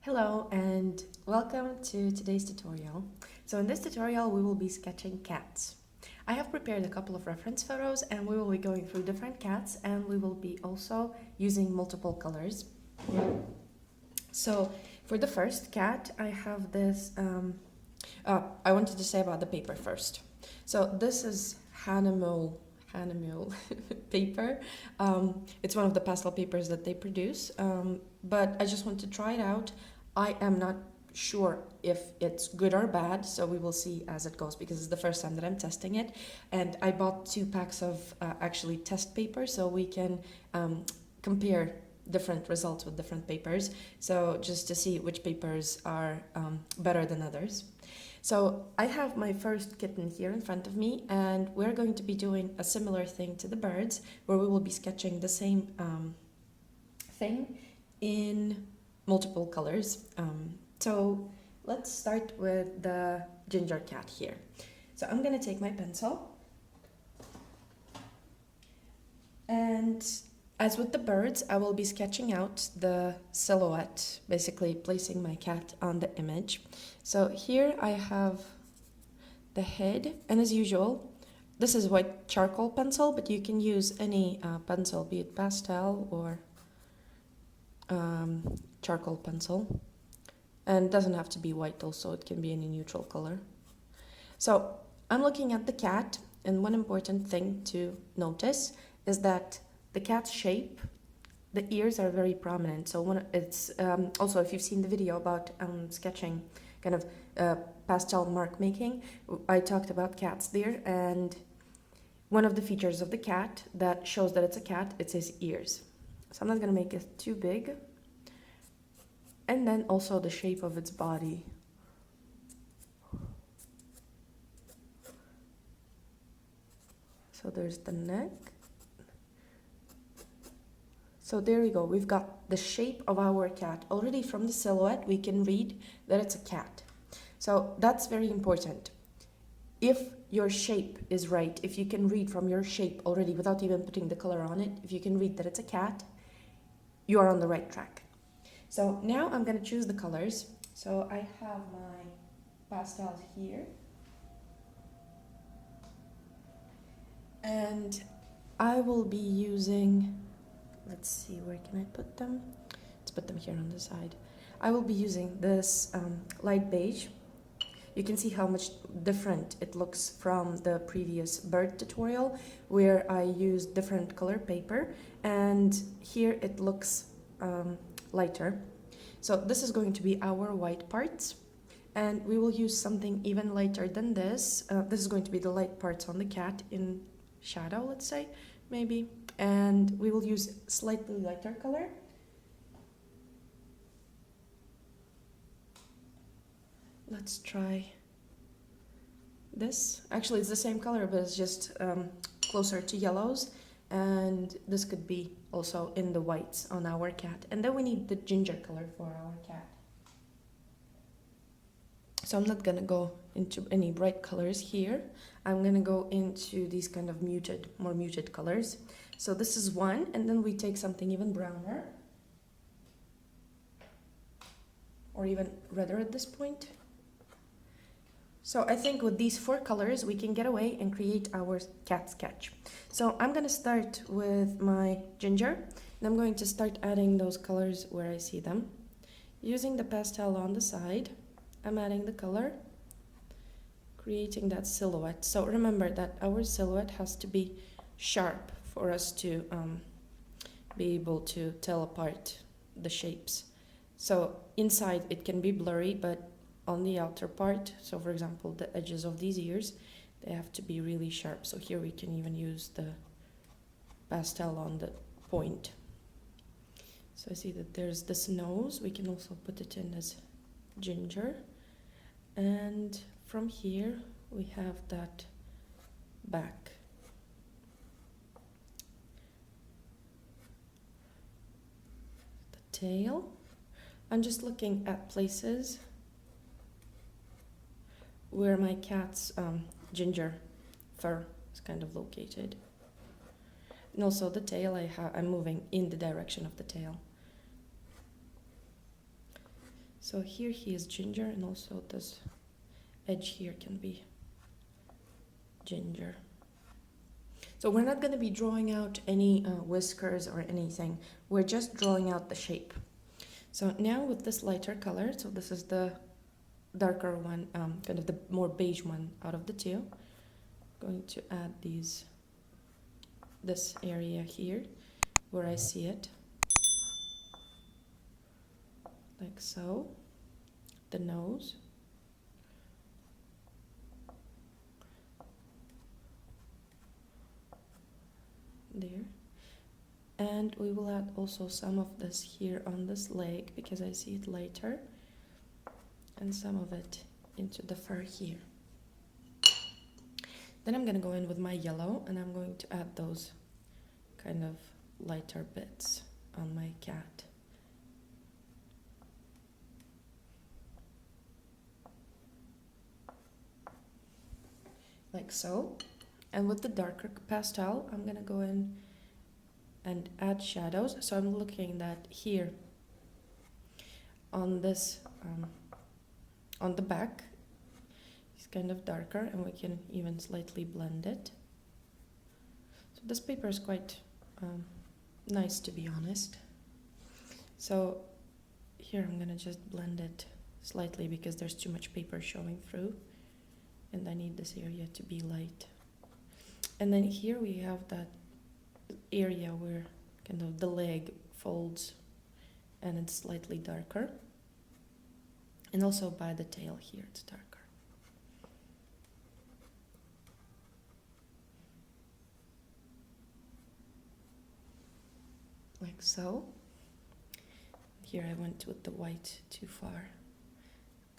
Hello and welcome to today's tutorial. So in this tutorial we will be sketching cats. I have prepared a couple of reference photos and we will be going through different cats and we will be also using multiple colors. So for the first cat I have this, I wanted to say about the paper first. So this is Hahnemuhle paper. It's one of the pastel papers that they produce, but I just want to try it out. I am not sure if it's good or bad, so we will see as it goes because it's the first time that I'm testing it. And I bought 2 packs of actually test paper so we can compare different results with different papers. So just to see which papers are better than others. So I have my first kitten here in front of me and we're going to be doing a similar thing to the birds where we will be sketching the same thing in multiple colors. So let's start with the ginger cat here. So I'm gonna take my pencil and as with the birds, I will be sketching out the silhouette, basically placing my cat on the image. So here I have the head, and as usual, this is white charcoal pencil, but you can use any pencil, be it pastel or charcoal pencil. And it doesn't have to be white also, it can be any neutral color. So I'm looking at the cat, and one important thing to notice is that the cat's shape, the ears are very prominent. So it's also, if you've seen the video about sketching kind of pastel mark making, I talked about cats there, and one of the features of the cat that shows that it's a cat, it's his ears. So I'm not gonna make it too big. And then also the shape of its body. So there's the neck. So there we go, we've got the shape of our cat. Already from the silhouette, we can read that it's a cat. So that's very important. If your shape is right, if you can read from your shape already without even putting the color on it, if you can read that it's a cat, you are on the right track. So now I'm gonna choose the colors. So I have my pastels here. And I will be using, let's see, where can I put them? Let's put them here on the side. I will be using this light beige. You can see how much different it looks from the previous bird tutorial where I used different color paper, and here it looks lighter. So this is going to be our white parts, and we will use something even lighter than this. This is going to be the light parts on the cat in shadow, let's say, maybe. And we will use slightly lighter color. Let's try this. Actually, it's the same color, but it's just closer to yellows. And this could be also in the whites on our cat. And then we need the ginger color for our cat. So I'm not gonna go into any bright colors here. I'm gonna go into these kind of more muted colors. So this is one, and then we take something even browner. Or even redder at this point. So I think with these 4 colors, we can get away and create our cat sketch. So I'm gonna start with my ginger, and I'm going to start adding those colors where I see them. Using the pastel on the side, I'm adding the color, creating that silhouette. So remember that our silhouette has to be sharp for us to be able to tell apart the shapes. So inside it can be blurry, but on the outer part, so for example the edges of these ears, they have to be really sharp. So here we can even use the pastel on the point. So I see that there's this nose, we can also put it in as ginger, and from here we have that back. The tail, I'm just looking at places where my cat's ginger fur is kind of located. And also the tail, I'm moving in the direction of the tail. So here he is ginger, and also this edge here can be ginger. So we're not going to be drawing out any whiskers or anything. We're just drawing out the shape. So now with this lighter color, so this is the darker one, kind of the more beige one out of the two. I'm going to add this area here where I see it, like so, the nose. There. And we will add also some of this here on this leg because I see it lighter, and some of it into the fur here. Then I'm going to go in with my yellow, and I'm going to add those kind of lighter bits on my cat. Like so. And with the darker pastel, I'm going to go in and add shadows. So I'm looking that here on this, on the back, it's kind of darker, and we can even slightly blend it. So this paper is quite nice, to be honest. So here I'm going to just blend it slightly because there's too much paper showing through, and I need this area to be light. And then here we have that area where kind of the leg folds and it's slightly darker. And also by the tail here it's darker. Like so. Here I went with the white too far.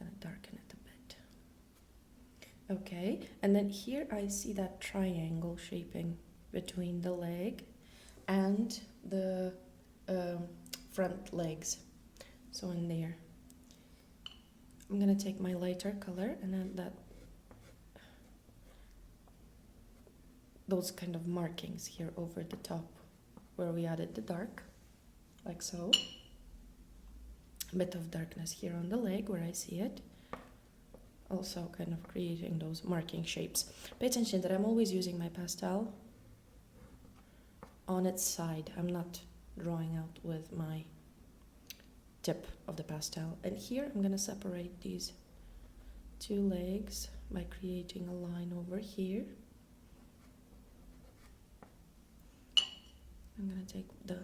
I'm gonna darken it a bit. Okay, and then here I see that triangle shaping between the leg and the front legs. So in there, I'm gonna take my lighter color and add those kind of markings here over the top where we added the dark, like so. A bit of darkness here on the leg where I see it. Also kind of creating those marking shapes. Pay attention that I'm always using my pastel on its side. I'm not drawing out with my tip of the pastel. And here I'm going to separate these two legs by creating a line over here. I'm going to take the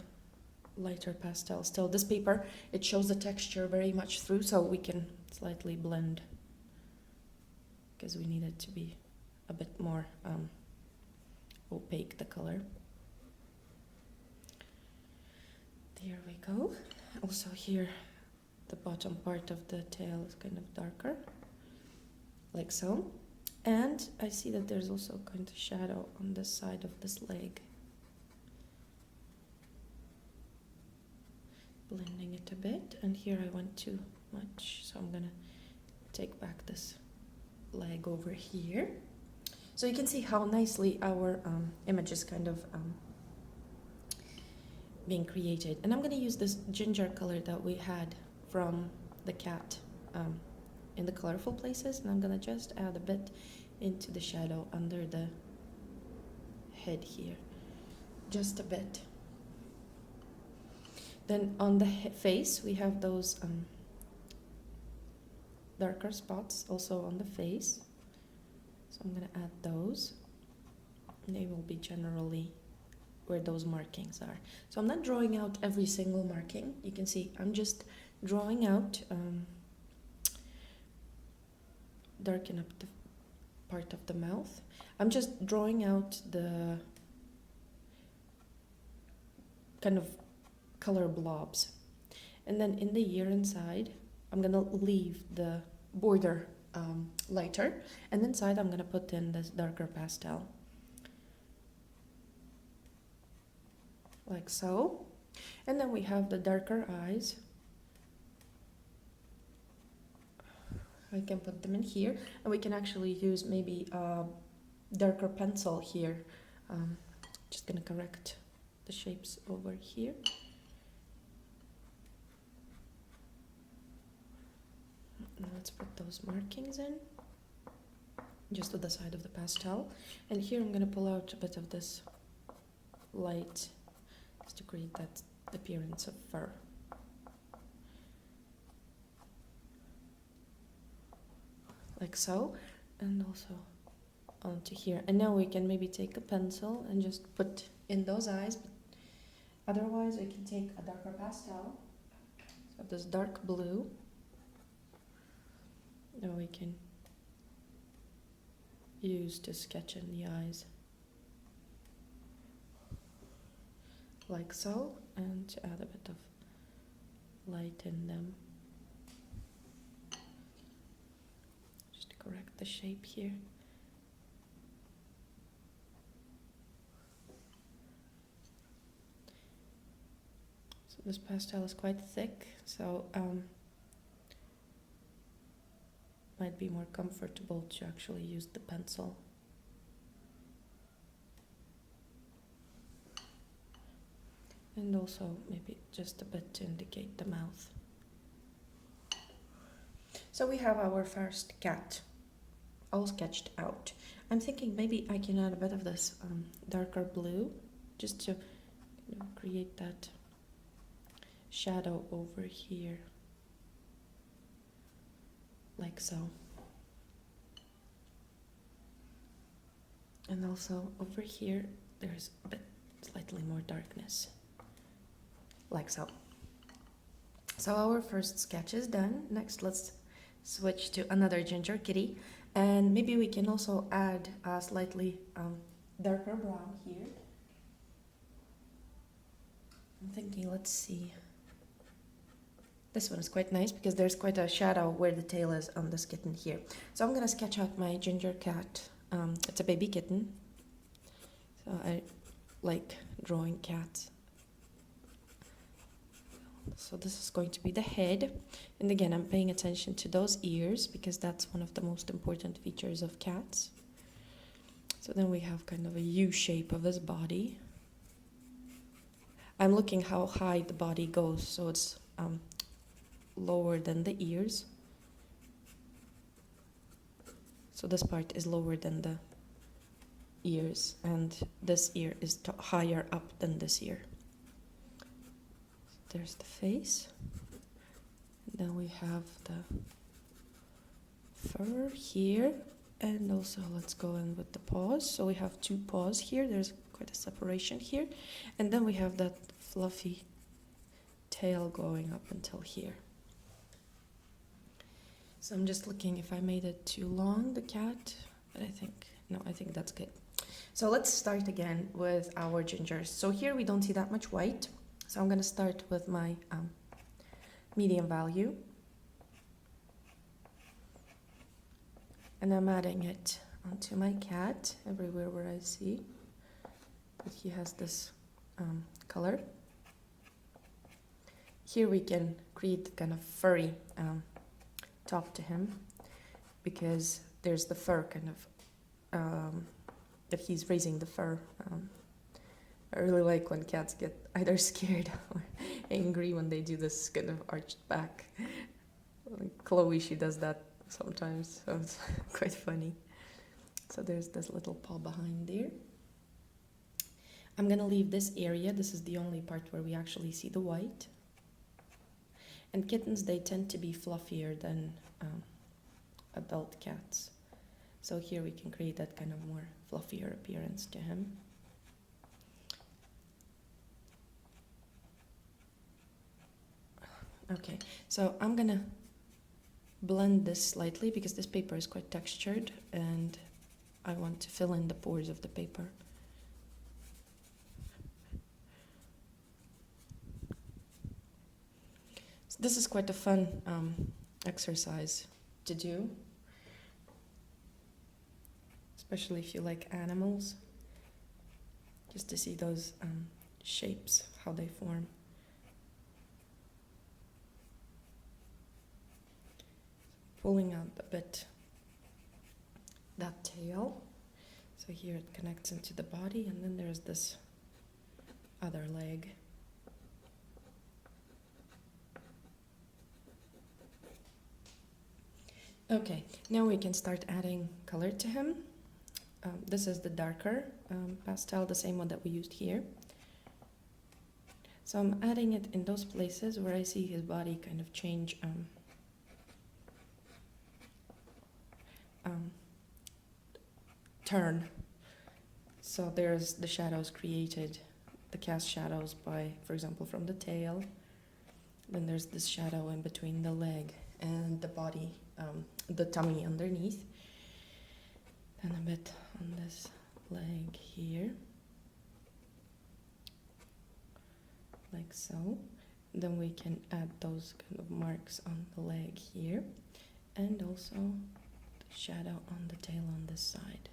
lighter pastel. Still, this paper, it shows the texture very much through, so we can slightly blend because we need it to be a bit more opaque, the color. There we go. Also here, the bottom part of the tail is kind of darker, like so. And I see that there's also kind of shadow on this side of this leg. Blending it a bit, and here I went too much, so I'm gonna take back this leg over here. So you can see how nicely our image is kind of being created. And I'm going to use this ginger color that we had from the cat in the colorful places, and I'm going to just add a bit into the shadow under the head here, just a bit. Then on the face we have those darker spots also on the face, so I'm going to add those. They will be generally where those markings are. So I'm not drawing out every single marking. You can see I'm just drawing out, darken up the part of the mouth. I'm just drawing out the kind of color blobs. And then in the ear inside, I'm gonna leave the border lighter, and inside I'm gonna put in this darker pastel, like so. And then we have the darker eyes. I can put them in here, and we can actually use maybe a darker pencil here. Just gonna correct the shapes over here. Now let's put those markings in, just to the side of the pastel. And here I'm gonna pull out a bit of this light, just to create that appearance of fur. Like so, and also onto here. And now we can maybe take a pencil and just put in those eyes. Otherwise, we can take a darker pastel, so this dark blue. Now we can use to sketch in the eyes, like so, and to add a bit of light in them, just to correct the shape here. So this pastel is quite thick, so might be more comfortable to actually use the pencil. And also maybe just a bit to indicate the mouth. So we have our first cat all sketched out. I'm thinking maybe I can add a bit of this darker blue, just to create that shadow over here, like so. And also over here there's a bit slightly more darkness, like so. So our first sketch is done. Next let's switch to another ginger kitty, and maybe we can also add a slightly darker brown here. I'm thinking, let's see, this one is quite nice because there's quite a shadow where the tail is on this kitten here. So I'm gonna sketch out my ginger cat. It's a baby kitten, so I like drawing cats. So this is going to be the head, and again I'm paying attention to those ears because that's one of the most important features of cats. So then we have kind of a U shape of his body. I'm looking how high the body goes, so it's lower than the ears. So this part is lower than the ears, and this ear is higher up than this ear. So there's the face. Then we have the fur here, and also let's go in with the paws. So we have two paws here, there's quite a separation here, and then we have that fluffy tail going up until here. So I'm just looking if I made it too long, the cat, but I think that's good. So let's start again with our gingers. So here we don't see that much white, so I'm gonna start with my medium value. And I'm adding it onto my cat everywhere where I see that he has this color. Here we can create kind of furry top to him because there's the fur kind of that he's raising the fur. I really like when cats get either scared or angry when they do this kind of arched back. Like Chloe, she does that sometimes, so it's quite funny. So there's this little paw behind there. I'm gonna leave this area. This is the only part where we actually see the white. And kittens, they tend to be fluffier than adult cats. So here we can create that kind of more fluffier appearance to him. Okay, so I'm gonna blend this slightly because this paper is quite textured and I want to fill in the pores of the paper. So this is quite a fun exercise to do, especially if you like animals, just to see those shapes, how they form. Pulling out a bit that tail, so here it connects into the body, and then there's this other leg. Okay, now we can start adding color to him. This is the darker pastel, the same one that we used here. So I'm adding it in those places where I see his body kind of change, turn. So there's the shadows created, the cast shadows by, for example, from the tail. Then there's this shadow in between the leg and the body, the tummy underneath. And a bit on this leg here. Like so. Then we can add those kind of marks on the leg here. And also the shadow on the tail on this side.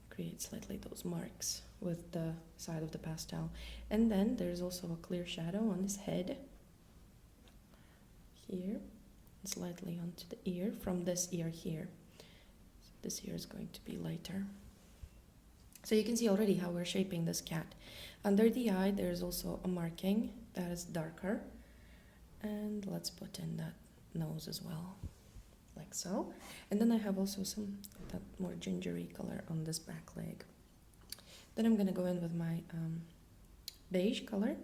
Create slightly those marks with the side of the pastel. And then there's also a clear shadow on his head. Here. And slightly onto the ear from this ear here. So this ear is going to be lighter. So you can see already how we're shaping this cat. Under the eye there's also a marking that is darker. And let's put in that nose as well. Like so. And then I have also some that more gingery color on this back leg. Then I'm going to go in with my beige color.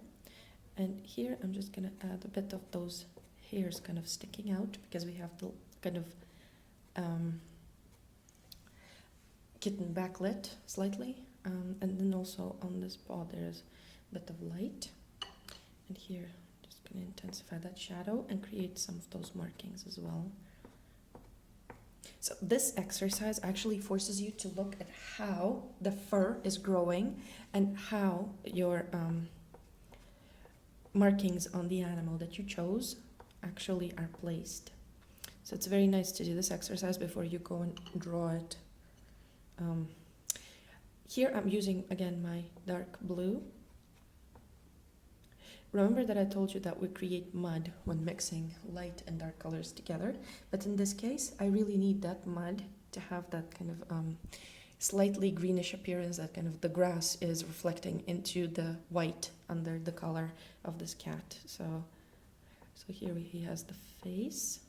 And here I'm just going to add a bit of those hairs kind of sticking out because we have the kind of kitten backlit slightly. And then also on this paw there's a bit of light. And here just going to intensify that shadow and create some of those markings as well. So this exercise actually forces you to look at how the fur is growing and how your markings on the animal that you chose actually are placed. So it's very nice to do this exercise before you go and draw it. Here I'm using again my dark blue. Remember that I told you that we create mud when mixing light and dark colors together, but in this case I really need that mud to have that kind of slightly greenish appearance, that kind of the grass is reflecting into the white under the color of this cat. So here he has the face,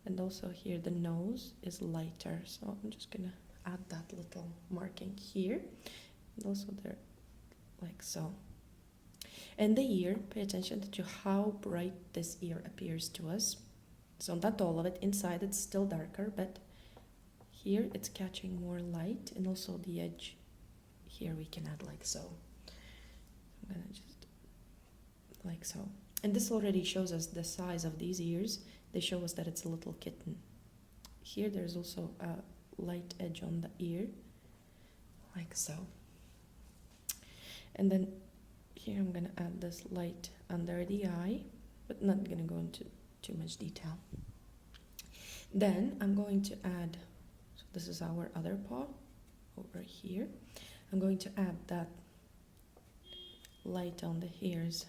and also here the nose is lighter, so I'm just gonna add that little marking here, and also there, like so. And the ear, pay attention to how bright this ear appears to us. So not all of it, inside it's still darker, but here it's catching more light, and also the edge here we can add like so. I'm gonna just like so. And this already shows us the size of these ears. They show us that it's a little kitten. Here there's also a light edge on the ear, like so. And then here I'm going to add this light under the eye, but not going to go into too much detail. Then I'm going to add, so this is our other paw over here. I'm going to add that light on the hairs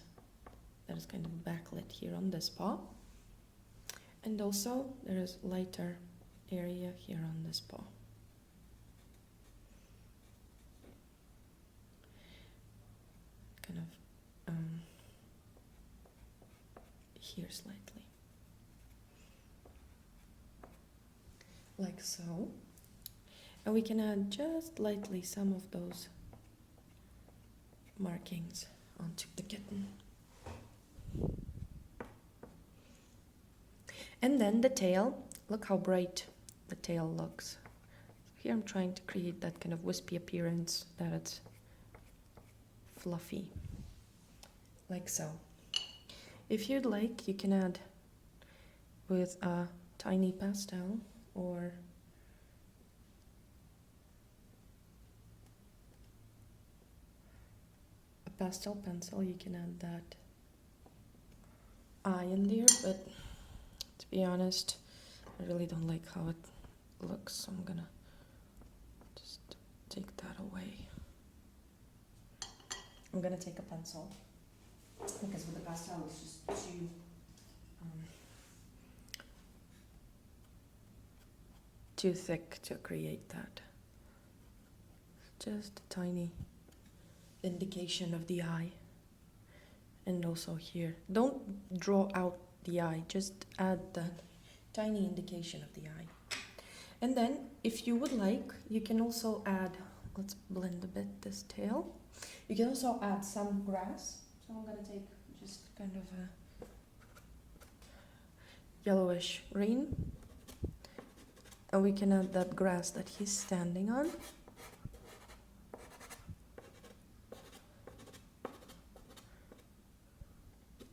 that is kind of backlit here on this paw. And also there is lighter area here on this paw. Kind of here slightly. Like so. And we can add just lightly some of those markings onto the kitten. And then the tail, look how bright the tail looks. Here I'm trying to create that kind of wispy appearance, that it's fluffy, like so. If you'd like, you can add with a tiny pastel or a pastel pencil, you can add that eye in there, but to be honest, I really don't like how it looks, so I'm gonna just take that away. I'm gonna take a pencil because with the pastel it's just too thick to create that. Just a tiny indication of the eye, and also here. Don't draw out the eye, just add that tiny indication of the eye. And then, if you would like, you can also add, let's blend a bit this tail. You can also add some grass. So I'm gonna take just kind of a yellowish green. And we can add that grass that he's standing on.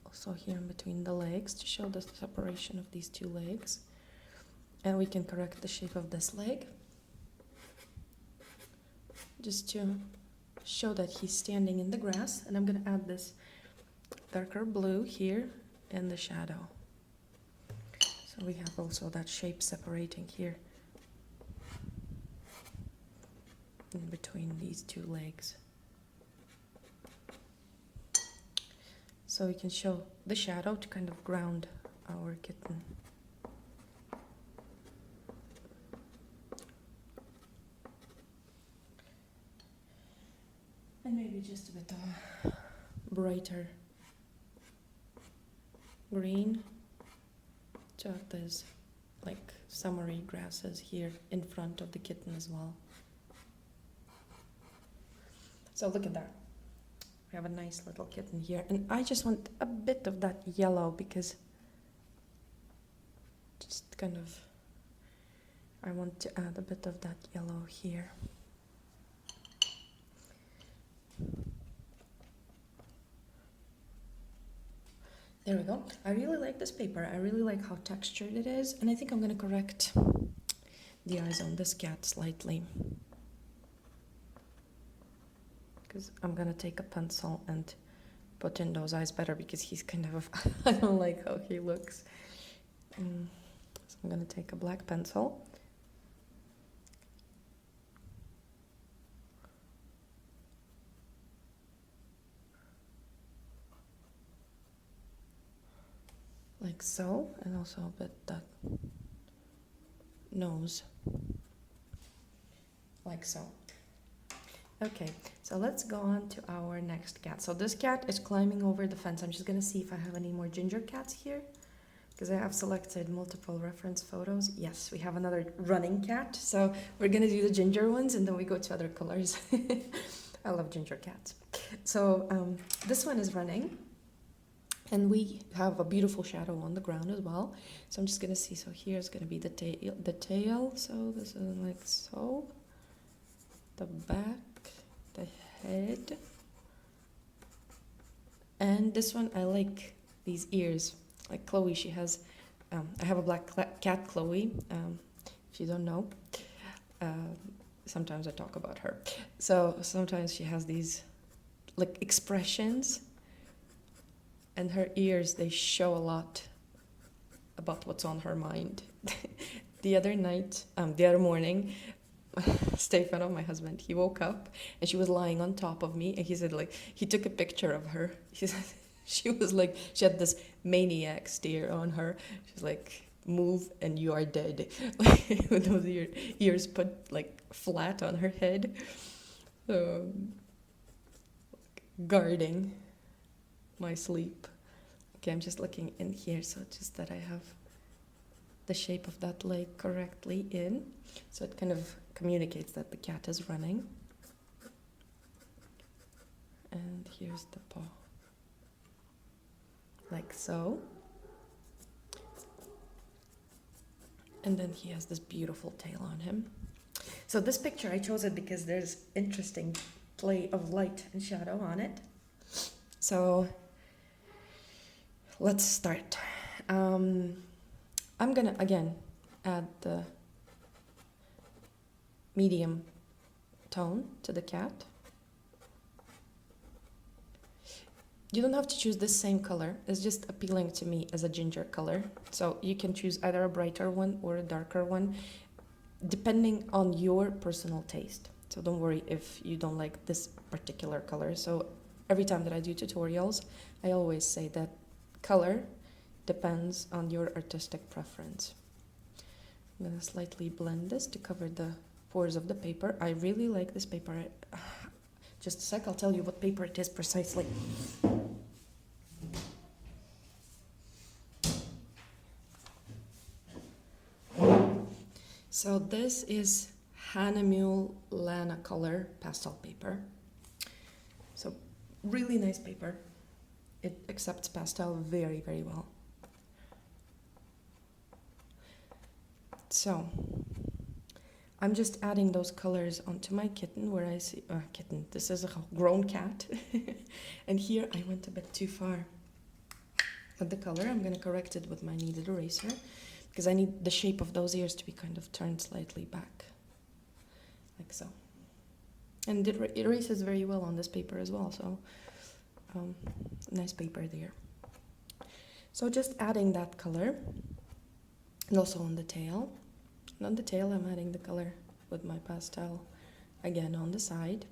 Also here in between the legs to show the separation of these two legs. And we can correct the shape of this leg, just to show that he's standing in the grass. And I'm going to add this darker blue here in the shadow. So we have also that shape separating here in between these two legs. So we can show the shadow to kind of ground our kitten. And maybe just a bit of brighter green to add these like summery grasses here in front of the kitten as well. So look at that. We have a nice little kitten here. And I just want a bit of that yellow because just kind of, I want to add a bit of that yellow here. There we go. I really like this paper. I really like how textured it is. And I think I'm going to correct the eyes on this cat slightly. Because I'm going to take a pencil and put in those eyes better because he's kind of, I don't like how he looks. So I'm going to take a black pencil. Like so, and also a bit that nose. Like so. Okay, so let's go on to our next cat. So this cat is climbing over the fence. I'm just gonna see if I have any more ginger cats here, because I have selected multiple reference photos. Yes, we have another running cat. So we're gonna do the ginger ones and then we go to other colors. I love ginger cats. So this one is running. And we have a beautiful shadow on the ground as well. So I'm just gonna see, so here's gonna be the tail. So this is like so. The back, the head. And this one, I like these ears. Like Chloe, she has, I have a black cat, Chloe, if you don't know. Sometimes I talk about her. So sometimes she has these like expressions. And her ears, they show a lot about what's on her mind. The other morning, Stefano, my husband, he woke up and she was lying on top of me. And he said, like, he took a picture of her. He said, she was like, she had this maniac stare on her. She's like, move and you are dead. With those ears put like flat on her head. Guarding my sleep. Okay, I'm just looking in here, so just that I have the shape of that leg correctly in. So it kind of communicates that the cat is running. And here's the paw. Like so. And then he has this beautiful tail on him. So this picture, I chose it because there's interesting play of light and shadow on it. So let's start. I'm gonna again add the medium tone to the cat. You don't have to choose the same color. It's just appealing to me as a ginger color. So you can choose either a brighter one or a darker one, depending on your personal taste. So don't worry if you don't like this particular color. So every time that I do tutorials, I always say that color depends on your artistic preference. I'm going to slightly blend this to cover the pores of the paper. I really like this paper. Just a sec, I'll tell you what paper it is precisely. So this is Hahnemuhle Lanacolour pastel paper. So really nice paper. It accepts pastel very, very well. So I'm just adding those colors onto my kitten where I see, kitten, this is a grown cat. And here I went a bit too far with the color. I'm gonna correct it with my kneaded eraser because I need the shape of those ears to be kind of turned slightly back, like so. And it erases very well on this paper as well, so nice paper there. So just adding that color, and also on the tail. And on the tail I'm adding the color with my pastel again on the side.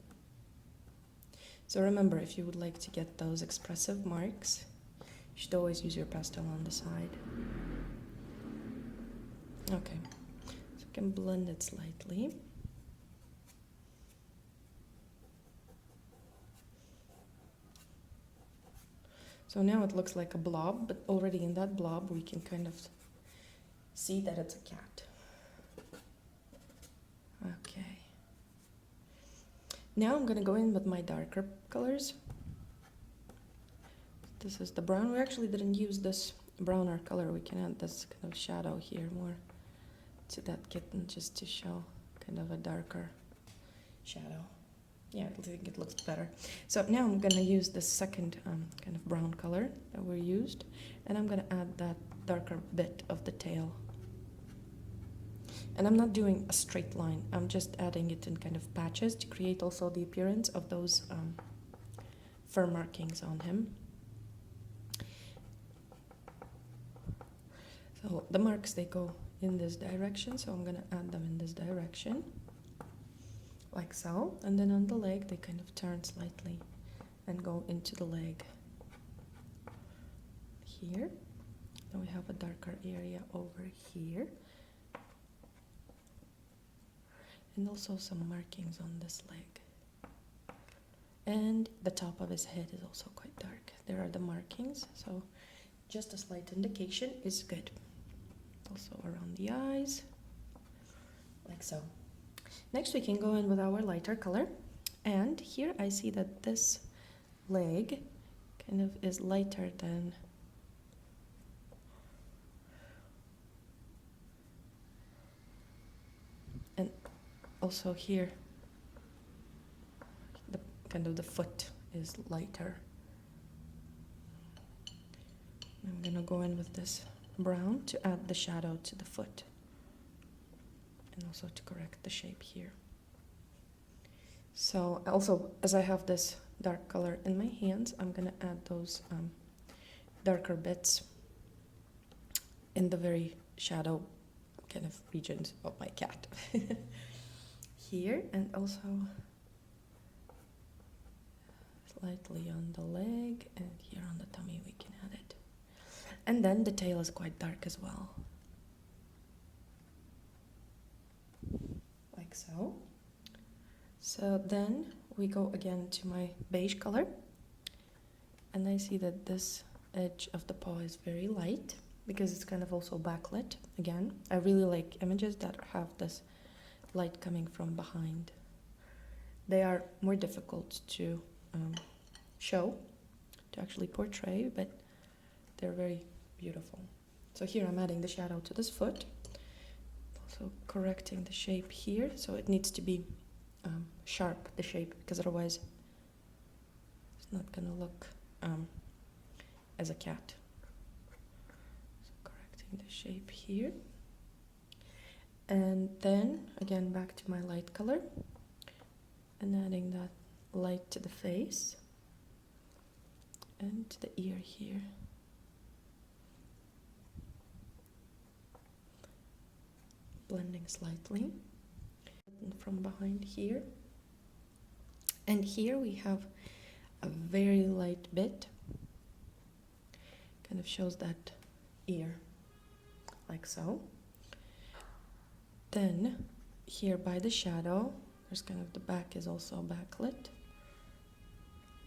So remember, if you would like to get those expressive marks, you should always use your pastel on the side. Okay, so you can blend it slightly. So now it looks like a blob, but already in that blob we can kind of see that it's a cat. Okay. Now I'm gonna go in with my darker colors. This is the brown. We actually didn't use this browner color. We can add this kind of shadow here more to that kitten just to show kind of a darker shadow. Yeah, I think it looks better. So now I'm gonna use the second kind of brown color that we used, and I'm gonna add that darker bit of the tail. And I'm not doing a straight line, I'm just adding it in kind of patches to create also the appearance of those fur markings on him. So the marks, they go in this direction, so I'm gonna add them in this direction, like so. And then on the leg, they kind of turn slightly and go into the leg here. Then we have a darker area over here. And also some markings on this leg. And the top of his head is also quite dark. There are the markings, so just a slight indication is good. Also around the eyes, like so. Next we can go in with our lighter color. And here I see that this leg kind of is lighter than and also here the kind of the foot is lighter. I'm gonna go in with this brown to add the shadow to the foot and also to correct the shape here. So also, as I have this dark color in my hands, I'm gonna add those darker bits in the very shadow kind of regions of my cat. Here, and also slightly on the leg, and here on the tummy we can add it. And then the tail is quite dark as well, like so. So then we go again to my beige color, and I see that this edge of the paw is very light because it's kind of also backlit. Again, I really like images that have this light coming from behind. They are more difficult to show, to actually portray, but they're very beautiful. So here I'm adding the shadow to this foot, also correcting the shape here, so it needs to be sharp, the shape, because otherwise it's not gonna look as a cat. So correcting the shape here. And then again back to my light color and adding that light to the face and to the ear here. Blending slightly from behind here. And here we have a very light bit, kind of shows that ear, like so. Then here by the shadow, there's kind of the back is also backlit,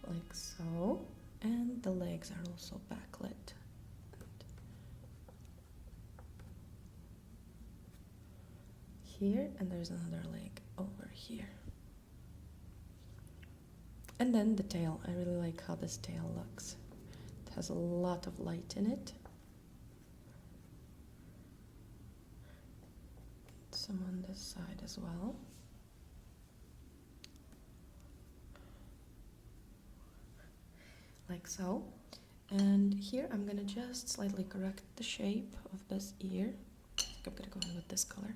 like so, and the legs are also backlit. here, and there's another leg over here. And then the tail. I really like how this tail looks. It has a lot of light in it. Some on this side as well. Like so. And here I'm gonna just slightly correct the shape of this ear. I think I'm gonna go in with this color.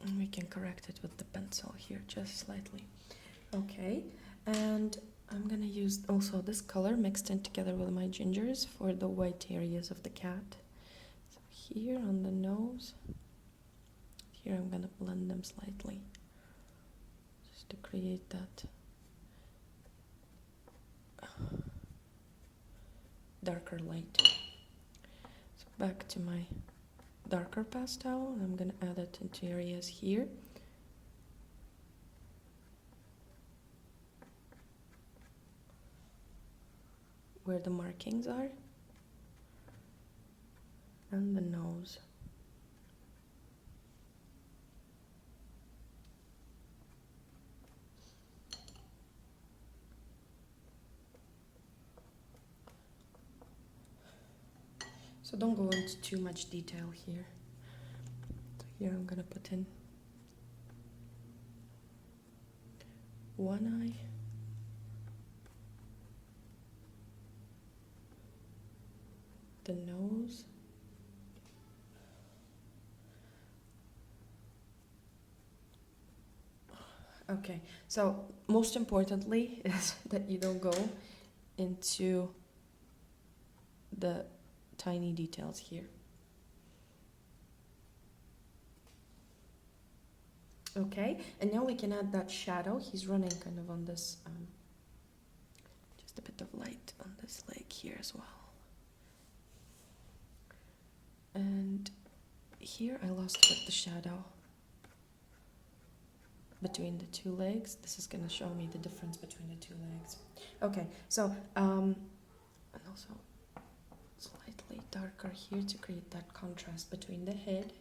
And we can correct it with the pencil here, just slightly. Okay, and I'm gonna use also this color mixed in together with my gingers for the white areas of the cat. So here on the nose, here I'm gonna blend them slightly, just to create that darker light. So back to my darker pastel, and I'm gonna add it into areas here. Where the markings are, and the nose. So don't go into too much detail here. So here I'm gonna put in one eye, the nose, okay, so most importantly is that you don't go into the tiny details here. Okay, and now we can add that shadow. He's running kind of on this, just a bit of light on this leg here as well. And here I lost a bit the shadow between the two legs. This is gonna show me the difference between the two legs. Okay, so, and also slightly darker here to create that contrast between the head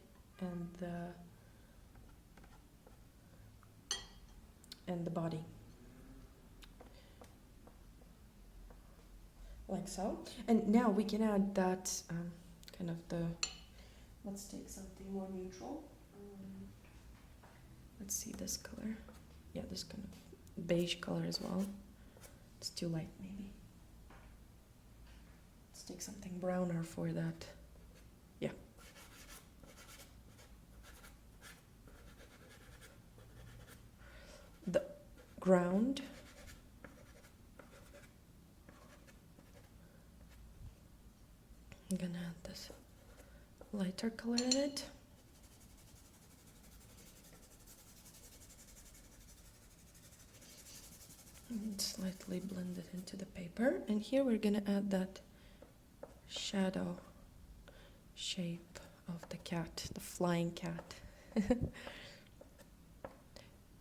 and the body. Like so. And now we can add that kind of let's take something more neutral. Let's see this color. Yeah, this kind of beige color as well. It's too light maybe. Let's take something browner for that. Yeah. The ground. I'm gonna add this lighter color in it. And slightly blend it into the paper. And here we're gonna add that shadow shape of the cat, the flying cat.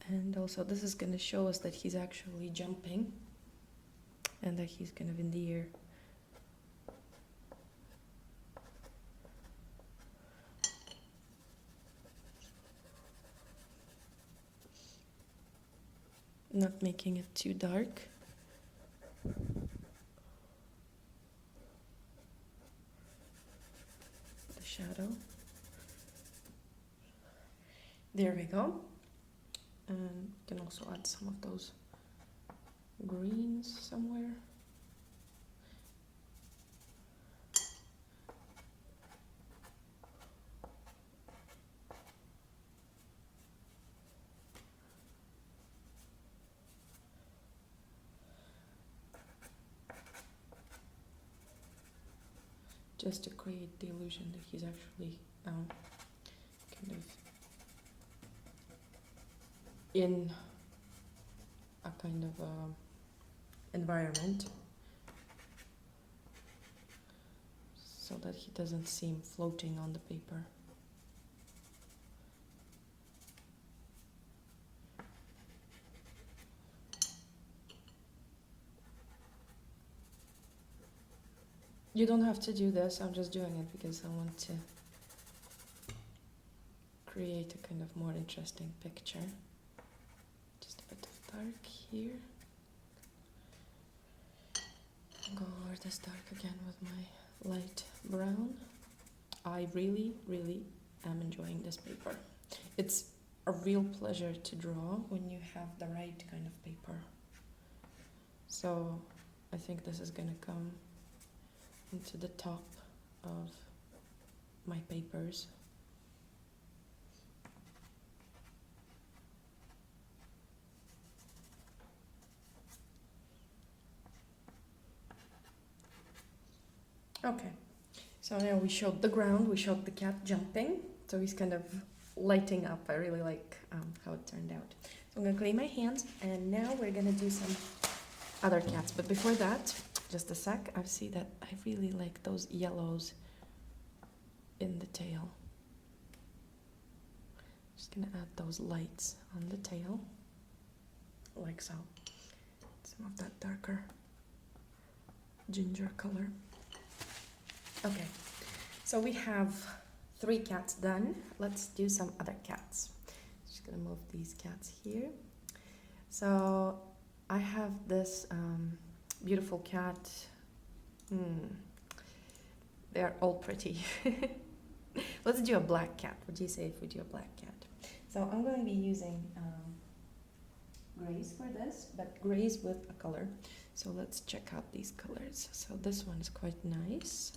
And also this is gonna show us that he's actually jumping and that he's kind of in the air. Not making it too dark. The shadow. There we go. And you can also add some of those greens somewhere. Just to create the illusion that he's actually kind of in a kind of environment, so that he doesn't seem floating on the paper. You don't have to do this, I'm just doing it because I want to create a kind of more interesting picture. Just a bit of dark here. Go over this dark again with my light brown. I really, really am enjoying this paper. It's a real pleasure to draw when you have the right kind of paper. So I think this is gonna come into the top of my papers. Okay, so now we showed the ground, we showed the cat jumping, so he's kind of lighting up. I really like how it turned out. So I'm gonna clean my hands, and now we're gonna do some other cats. But before that, just a sec, I see that I really like those yellows in the tail. Just gonna add those lights on the tail, like so. Some of that darker ginger color. Okay, so we have 3 cats done. Let's do some other cats. Just gonna move these cats here. So I have this beautiful cat. They're all pretty. Let's do a black cat. What do you say if we do a black cat? So I'm going to be using grays for this, but grays with a color. So let's check out these colors. So this one is quite nice.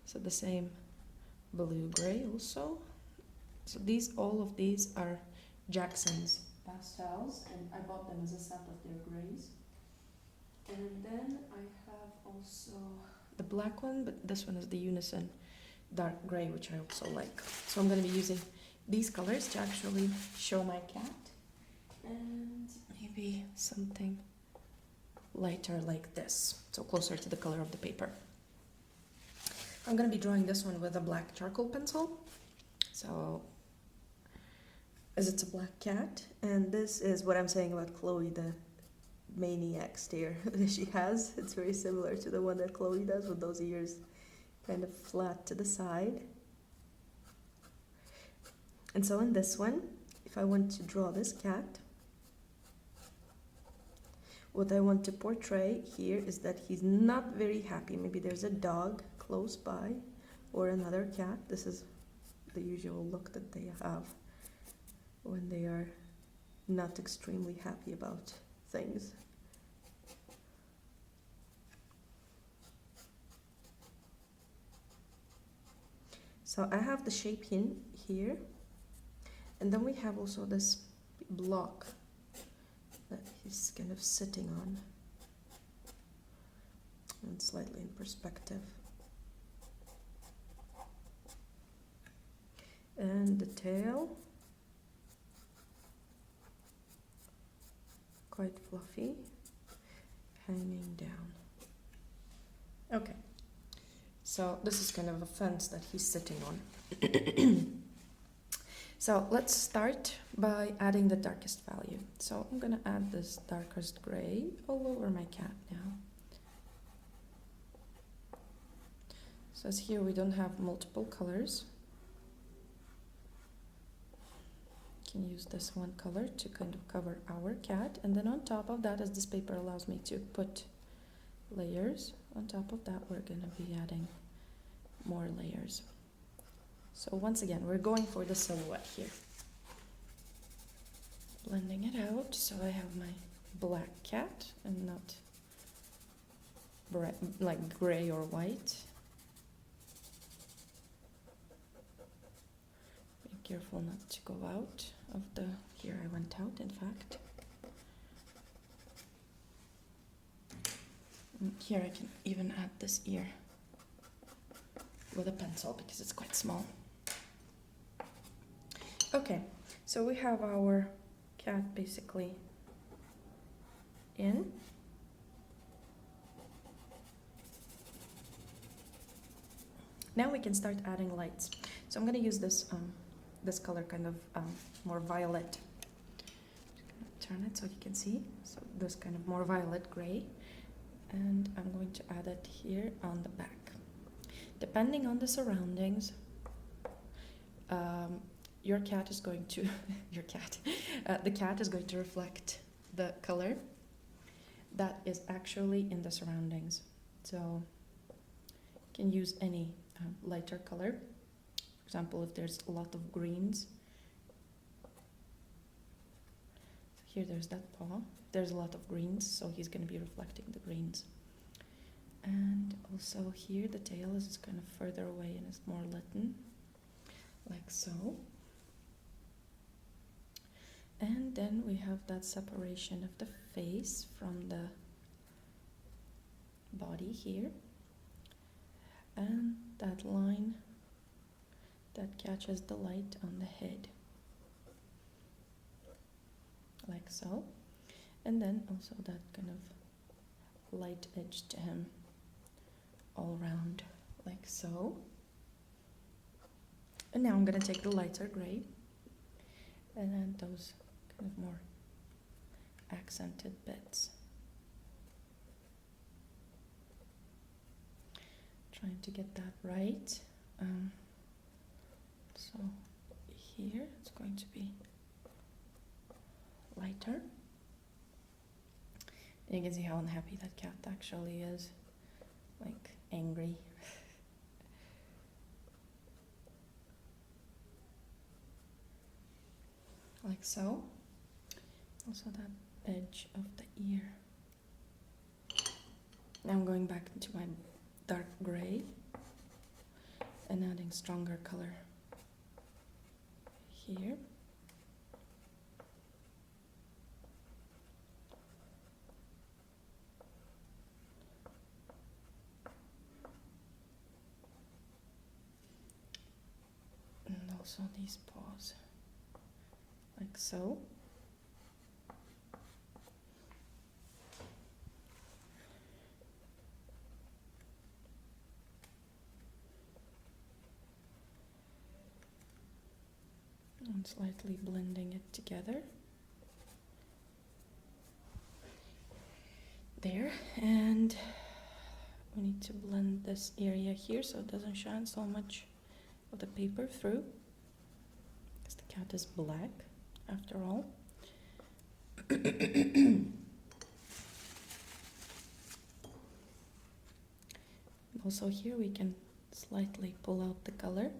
So the same blue-gray also. So all of these are Jackson's pastels, and I bought them as a set of their grays. And then I have also the black one, but this one is the Unison dark gray, which I also like. So I'm going to be using these colors to actually show my cat, and maybe something lighter like this, so closer to the color of the paper. I'm going to be drawing this one with a black charcoal pencil, so as it's a black cat, and this is what I'm saying about Chloe, the maniac stare that she has. It's very similar to the one that Chloe does, with those ears kind of flat to the side. And so in this one, if I want to draw this cat, what I want to portray here is that he's not very happy. Maybe there's a dog close by or another cat. This is the usual look that they have when they are not extremely happy about things. So I have the shape here, and then we have also this block that he's kind of sitting on, and slightly in perspective. And the tail, quite fluffy, hanging down. Okay, so this is kind of a fence that he's sitting on. So let's start by adding the darkest value. So I'm gonna add this darkest gray all over my cat now. So as here we don't have multiple colors, can use this one color to kind of cover our cat, and then on top of that, as this paper allows me to put layers on top of that, we're gonna be adding more layers. So once again, we're going for the silhouette here. Blending it out so I have my black cat and not like gray or white. Be careful not to go out of the, here I went out in fact. And here I can even add this ear with a pencil because it's quite small. Okay, so we have our cat basically in. Now we can start adding lights. So I'm going to use this this color, kind of more violet. Turn it so you can see. So this kind of more violet gray, and I'm going to add it here on the back depending on the surroundings, your cat is going to the cat is going to reflect the color that is actually in the surroundings. So you can use any lighter color. For example, if there's a lot of greens, so here there's that paw, there's a lot of greens, so he's going to be reflecting the greens. And also here the tail is kind of further away and it's more litten, like so. And then we have that separation of the face from the body here, and that line that catches the light on the head, like so. And then also that kind of light edge to him all around, like so. And now I'm going to take the lighter gray and add those kind of more accented bits. Trying to get that right. So here it's going to be lighter. And you can see how unhappy that cat actually is, like angry. Like so. Also that edge of the ear. Now I'm going back into my dark gray and adding stronger color here. And also these paws, like so. And slightly blending it together. There, and we need to blend this area here so it doesn't shine so much of the paper through, because the cat is black after all. Also here we can slightly pull out the color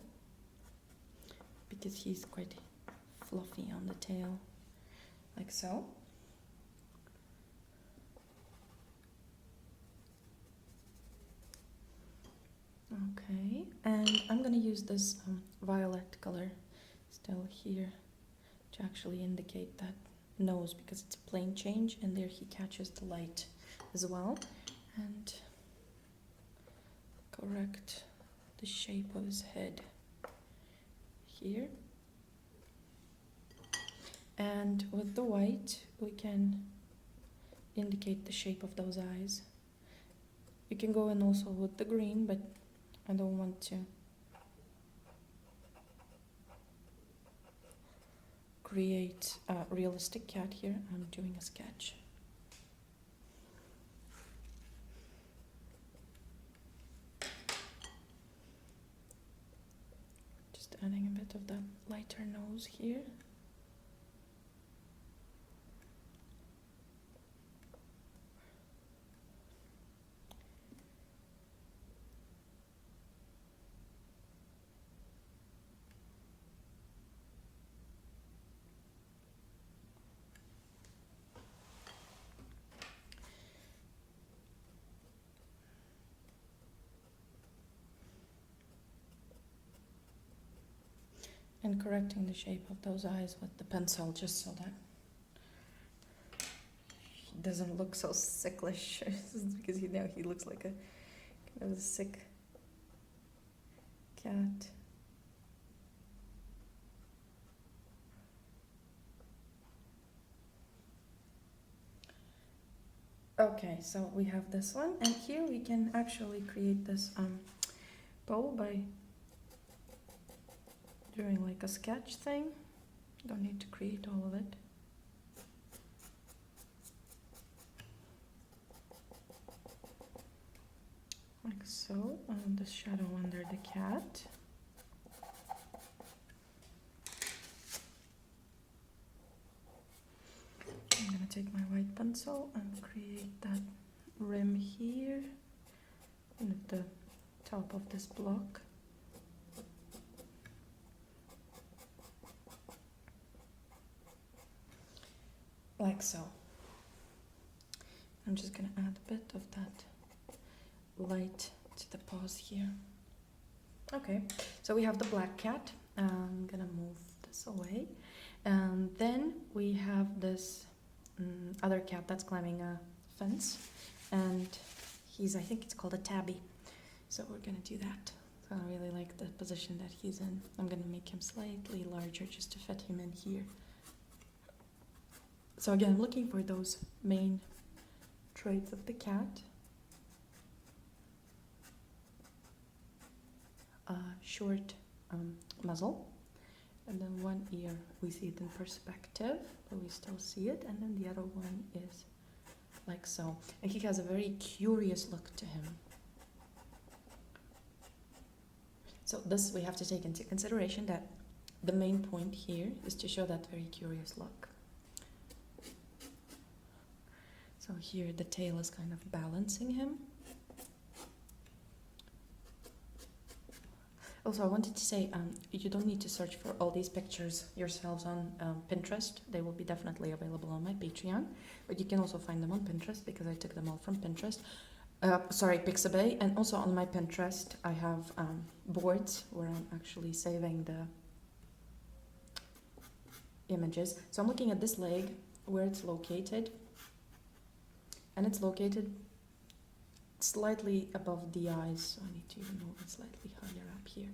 because he's quite fluffy on the tail, like so. Okay, and I'm gonna use this violet color still here to actually indicate that nose, because it's a plane change and there he catches the light as well, and correct the shape of his head here. And with the white we can indicate the shape of those eyes. You can go in also with the green, but I don't want to create a realistic cat here. I'm doing a sketch. Just adding a bit of the lighter nose here. And correcting the shape of those eyes with the pencil, just so that he doesn't look so sicklish, because he looks like a kind of a sick cat. Okay, so we have this one, and here we can actually create this bow by doing like a sketch thing. Don't need to create all of it. like so, and the shadow under the cat. I'm gonna take my white pencil and create that rim here at the top of this block. Like so. I'm just gonna add a bit of that light to the paws here. Okay, so we have the black cat. I'm gonna move this away. And then we have this other cat that's climbing a fence. And I think it's called a tabby. So we're gonna do that. So I really like the position that he's in. I'm gonna make him slightly larger just to fit him in here. So again, I'm looking for those main traits of the cat. Short muzzle, and then one ear we see it in perspective, but we still see it, and then the other one is like so. And he has a very curious look to him. So this we have to take into consideration, that the main point here is to show that very curious look. So here the tail is kind of balancing him. Also, I wanted to say, you don't need to search for all these pictures yourselves on Pinterest. They will be definitely available on my Patreon, but you can also find them on Pinterest because I took them all from Pinterest. Pixabay, and also on my Pinterest I have boards where I'm actually saving the images. So I'm looking at this leg, where it's located, and it's located slightly above the eyes, so I need to even move it slightly higher up here.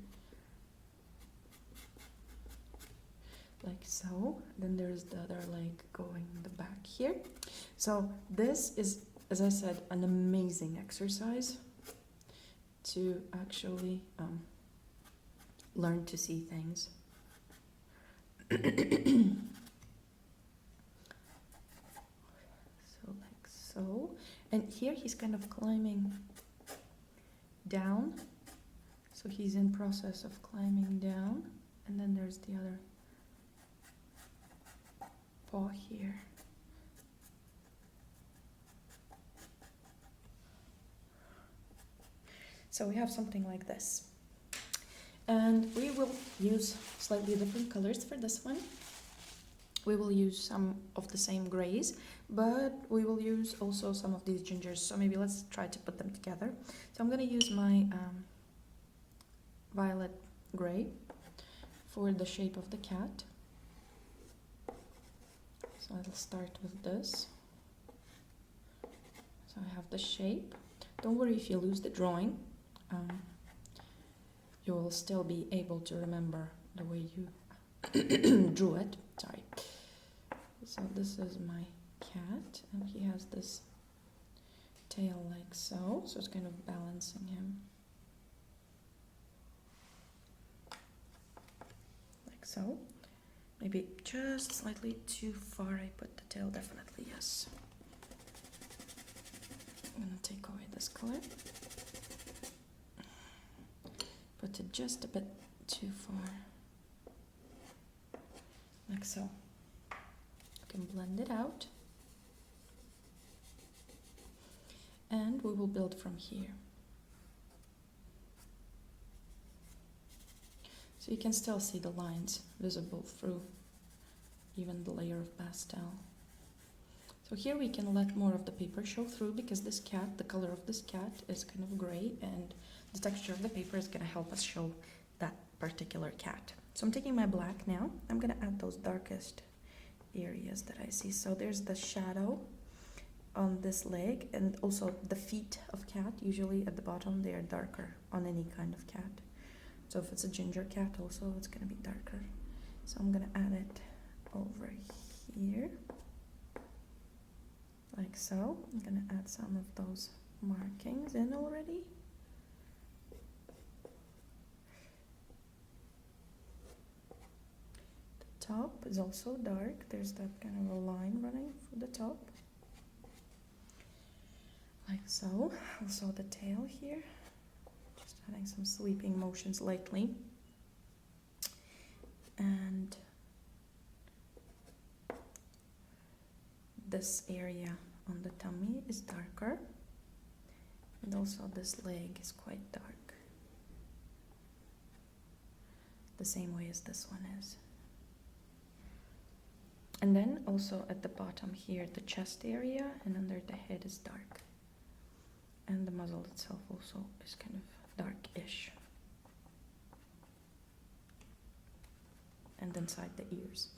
Like so. Then there's the other leg going in the back here. So this is, as I said, an amazing exercise to actually learn to see things. So like so. And here he's kind of climbing down. So he's in process of climbing down. And then there's the other paw here. So we have something like this. And we will use slightly different colors for this one. We will use some of the same grays, but we will use also some of these gingers. So maybe let's try to put them together. So I'm going to use my violet gray for the shape of the cat. So I'll start with this. So I have the shape. Don't worry if you lose the drawing. You will still be able to remember the way you drew it. Sorry. So this is my cat, and he has this tail like so. So it's kind of balancing him. Like so. Maybe just slightly too far I put the tail, definitely, yes. I'm gonna take away this color. Put it just a bit too far. Like so. You can blend it out. And we will build from here. So you can still see the lines visible through even the layer of pastel. So here we can let more of the paper show through, because this cat, the color of this cat is kind of gray, and the texture of the paper is going to help us show that particular cat. So I'm taking my black now. I'm going to add those darkest areas that I see. So there's the shadow on this leg, and also the feet of cat. Usually at the bottom they are darker on any kind of cat. So if it's a ginger cat also, it's going to be darker. So I'm going to add it over here. Like so. I'm going to add some of those markings in already. The top is also dark. There's that kind of a line running for the top. Like so. Also the tail here. adding some sweeping motions lightly. And this area on the tummy is darker. And also this leg is quite dark. The same way as this one is. And then also at the bottom here, the chest area and under the head is dark. And the muzzle itself also is kind of darkish. And inside the ears.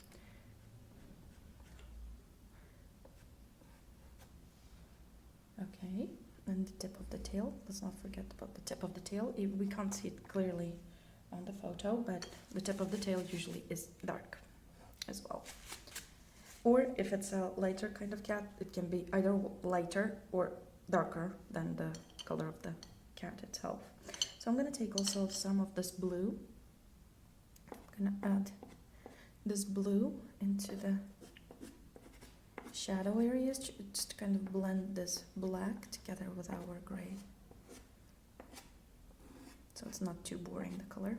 Okay, and the tip of the tail. Let's not forget about the tip of the tail. We can't see it clearly on the photo, but the tip of the tail usually is dark as well. Or if it's a lighter kind of cat, it can be either lighter or darker than the color of the cat itself. So I'm going to take also some of this blue. I'm going to add this blue into the shadow areas, just to kind of blend this black together with our gray. So it's not too boring, the color.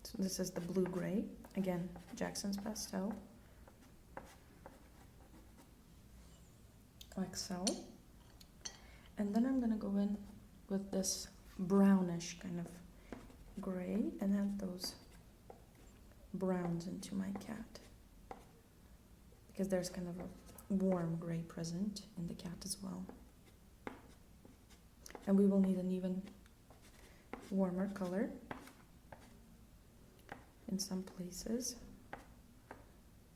So this is the blue-gray, again, Jackson's pastel. Like so. And then I'm gonna go in with this brownish kind of gray and add those browns into my cat. Because there's kind of a warm gray present in the cat as well. And we will need an even warmer color in some places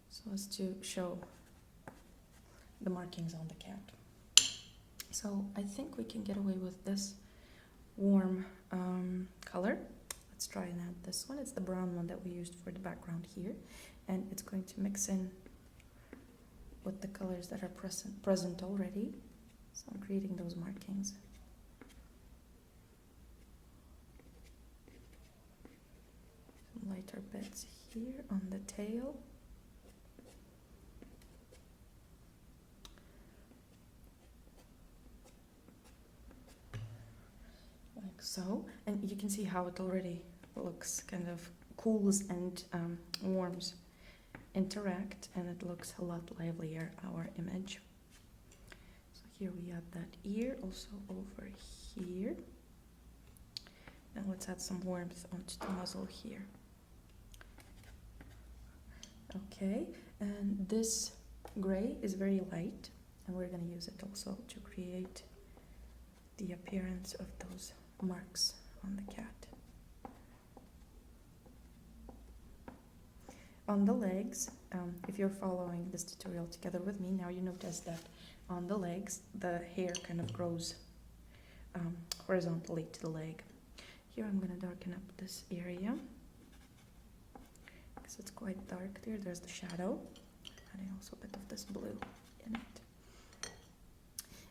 so as to show the markings on the cat. So I think we can get away with this warm color. Let's try and add this one. It's the brown one that we used for the background here, and it's going to mix in with the colors that are present already. So I'm creating those markings. Some lighter bits here on the tail. Like so. And you can see how it already looks kind of cools and warms interact, and it looks a lot livelier, our image. So here we add that ear also over here. And let's add some warmth onto the muzzle here. Okay, and this gray is very light, and we're going to use it also to create the appearance of those marks on the cat. On the legs, if you're following this tutorial together with me, now you notice that on the legs the hair kind of grows horizontally to the leg. Here I'm going to darken up this area because it's quite dark there. There's the shadow, adding also a bit of this blue in it.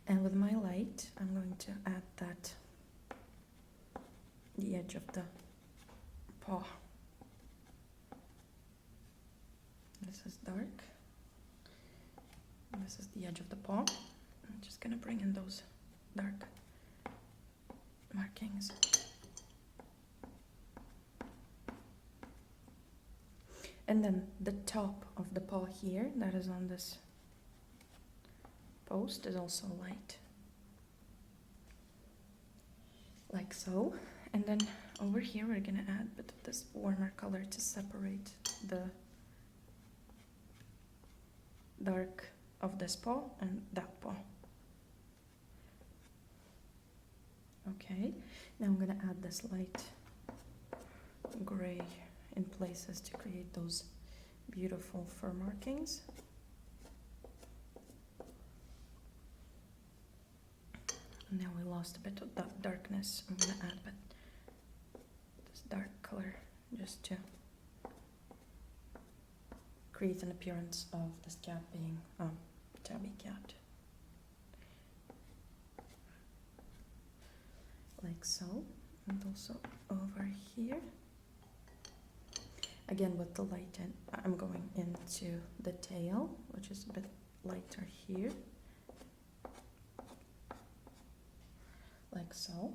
And with my light I'm going to add that the edge of the paw. This is dark. And this is the edge of the paw. I'm just gonna bring in those dark markings. And then the top of the paw here, that is on this post, is also light. Like so. And then over here we're gonna add a bit of this warmer color to separate the dark of this paw and that paw. Okay, now I'm gonna add this light gray in places to create those beautiful fur markings. And now we lost a bit of that darkness. I'm gonna add a bit this dark color just to create an appearance of this cat being a tabby cat. Like so, and also over here. Again with the light in, I'm going into the tail, which is a bit lighter here, like so.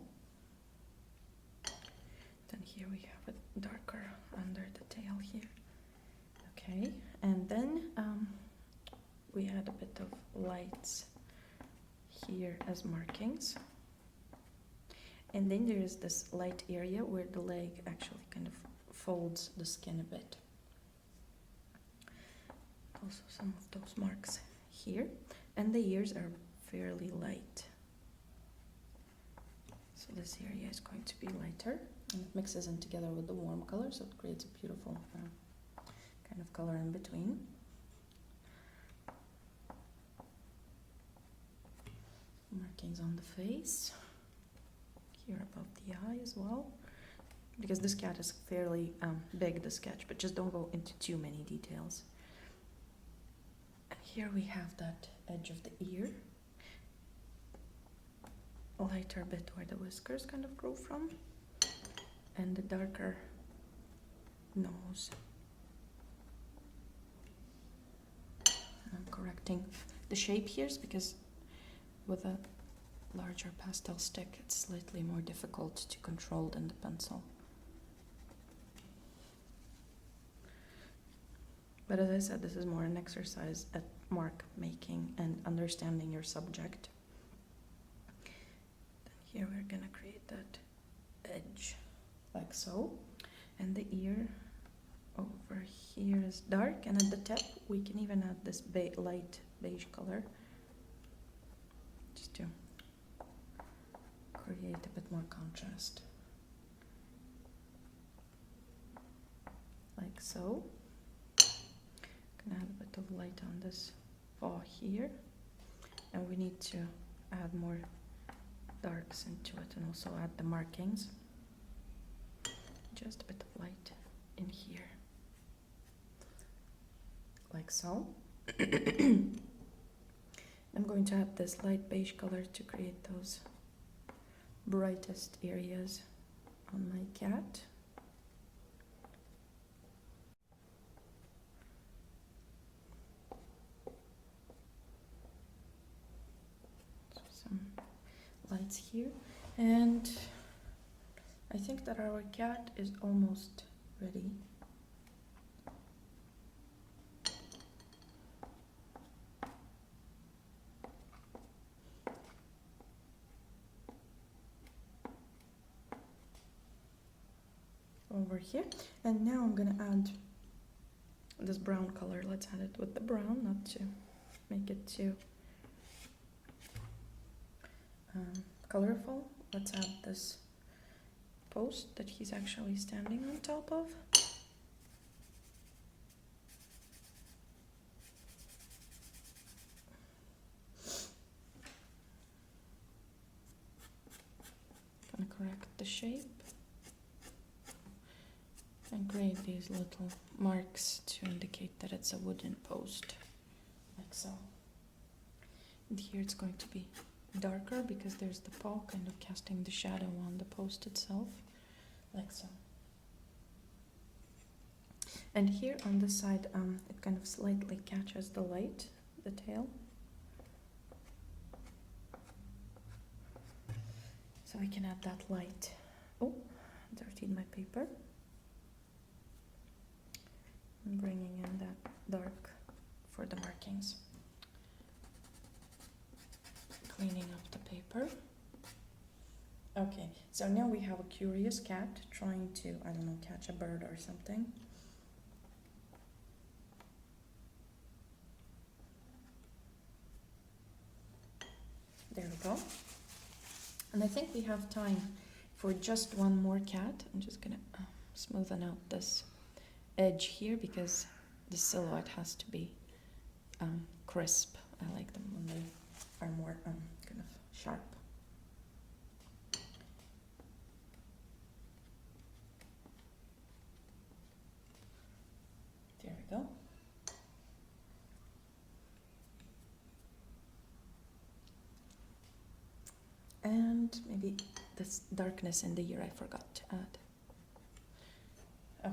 Then here we have it darker under the tail here. Okay, and then we add a bit of lights here as markings. And then there is this light area where the leg actually kind of folds the skin a bit. Also some of those marks here. And the ears are fairly light. So this area is going to be lighter, and it mixes in together with the warm color, so it creates a beautiful kind of color in between. Markings on the face, here above the eye as well, because this cat is fairly big, the sketch, but just don't go into too many details. And here we have that edge of the ear, a lighter bit where the whiskers kind of grow from, and the darker nose. I'm correcting the shape here because with a larger pastel stick it's slightly more difficult to control than the pencil. But as I said, this is more an exercise at mark making and understanding your subject. Then here we're gonna create that edge like so, and the ear over here is dark, and at the tip we can even add this light beige color just to create a bit more contrast, like so. Gonna add a bit of light on this paw here, and we need to add more darks into it and also add the markings. Just a bit of light in here, like so. I'm going to add this light beige color to create those brightest areas on my cat. Some lights here, and I think that our cat is almost ready. Over here, and now I'm gonna add this brown color. Let's add it with the brown, not to make it too colorful. Let's add this post that he's actually standing on top of. Gonna correct the shape and create these little marks to indicate that it's a wooden post, like so. And here it's going to be darker because there's the paw kind of casting the shadow on the post itself, like so. And here on this side, it kind of slightly catches the light, the tail. So we can add that light. Oh, dirtied my paper. I'm bringing in that dark for the markings. Cleaning up the paper. Okay, so now we have a curious cat trying to, I don't know, catch a bird or something. There we go. And I think we have time for just one more cat. I'm just gonna smoothen out this edge here because the silhouette has to be crisp. I like them when they are more kind of sharp. There we go. And maybe this darkness in the ear I forgot to add.